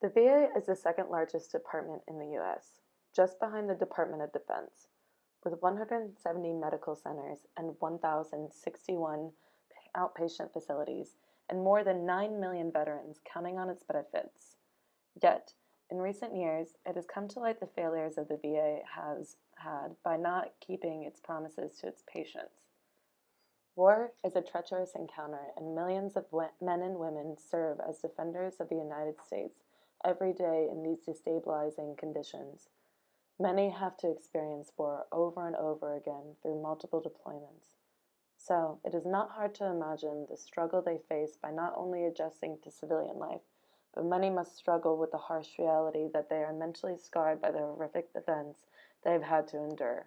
The VA is the second largest department in the U.S., just behind the Department of Defense, with 170 medical centers and 1,061 outpatient facilities and more than 9 million veterans counting on its benefits. Yet, in recent years, it has come to light the failures of the VA has had by not keeping its promises to its patients. War is a treacherous encounter, and millions of men and women serve as defenders of the United States every day in these destabilizing conditions. Many have to experience war over and over again through multiple deployments. So, it is not hard to imagine the struggle they face by not only adjusting to civilian life, but many must struggle with the harsh reality that they are mentally scarred by the horrific events they have had to endure.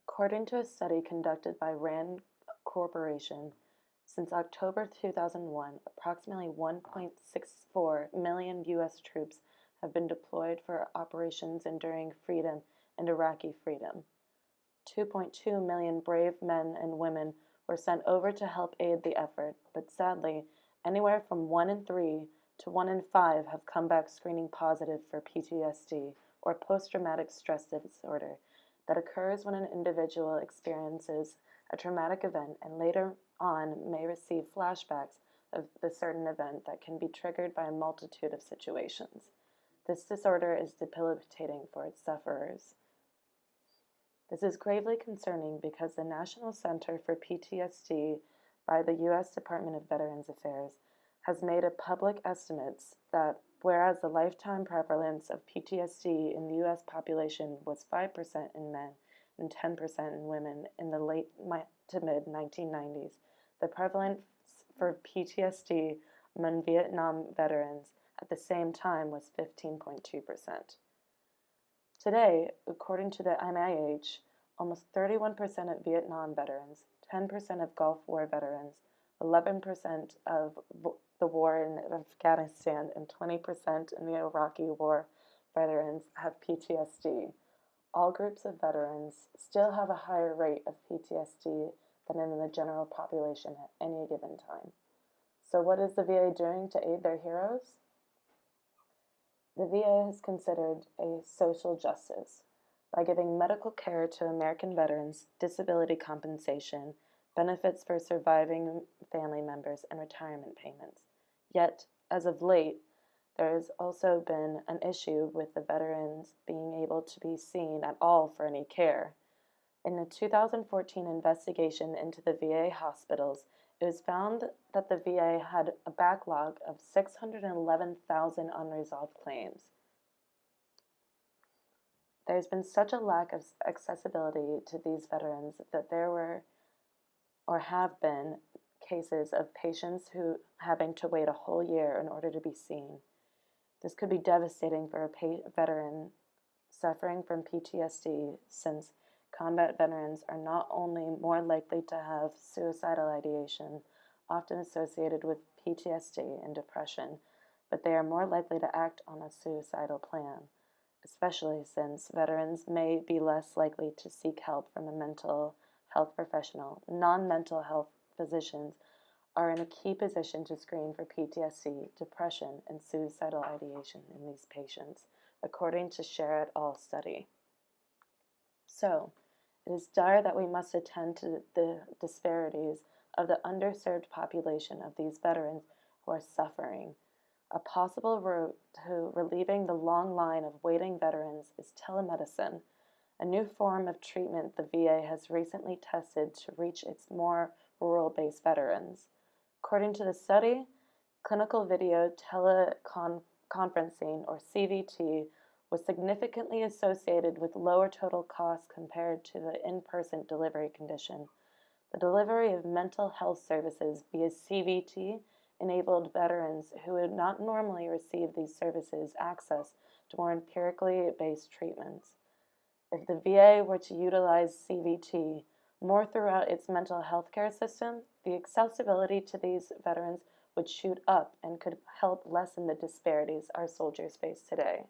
According to a study conducted by RAND Corporation, since October 2001, approximately 1.64 million U.S. troops have been deployed for operations enduring freedom and Iraqi freedom. 2.2 million brave men and women were sent over to help aid the effort, but sadly, anywhere from 1 in 3 to 1 in 5 have come back screening positive for PTSD, or post-traumatic stress disorder, that occurs when an individual experiences a traumatic event and later on may receive flashbacks of the certain event that can be triggered by a multitude of situations. This disorder is debilitating for its sufferers. This is gravely concerning because the National Center for PTSD by the U.S. Department of Veterans Affairs has made a public estimates that whereas the lifetime prevalence of PTSD in the U.S. population was 5% in men and 10% in women in the late to mid 1990s, the prevalence for PTSD among Vietnam veterans at the same time was 15.2%. Today, according to the NIH, almost 31% of Vietnam veterans, 10% of Gulf War veterans, 11% of the war in Afghanistan, and 20% in the Iraqi War veterans have PTSD. All groups of veterans still have a higher rate of PTSD than in the general population at any given time. So what is the VA doing to aid their heroes? The VA is considered a social justice by giving medical care to American veterans, disability compensation, benefits for surviving family members, and retirement payments. Yet, as of late, there has also been an issue with the veterans being able to be seen at all for any care. In a 2014 investigation into the VA hospitals, it was found that the VA had a backlog of 611,000 unresolved claims. There's been such a lack of accessibility to these veterans that there were or have been cases of patients who having to wait a whole year in order to be seen. This could be devastating for a veteran suffering from PTSD, since combat veterans are not only more likely to have suicidal ideation, often associated with PTSD and depression, but they are more likely to act on a suicidal plan, especially since veterans may be less likely to seek help from a mental health professional. Non-mental health physicians are in a key position to screen for PTSD, depression, and suicidal ideation in these patients, according to Scher et al. Study. So, it is dire that we must attend to the disparities of the underserved population of these veterans who are suffering. A possible route to relieving the long line of waiting veterans is telemedicine, a new form of treatment the VA has recently tested to reach its more rural-based veterans. According to the study, clinical video teleconferencing, or CVT, was significantly associated with lower total costs compared to the in-person delivery condition. The delivery of mental health services via CVT enabled veterans who would not normally receive these services access to more empirically based treatments. If the VA were to utilize CVT more throughout its mental health care system, the accessibility to these veterans would shoot up and could help lessen the disparities our soldiers face today.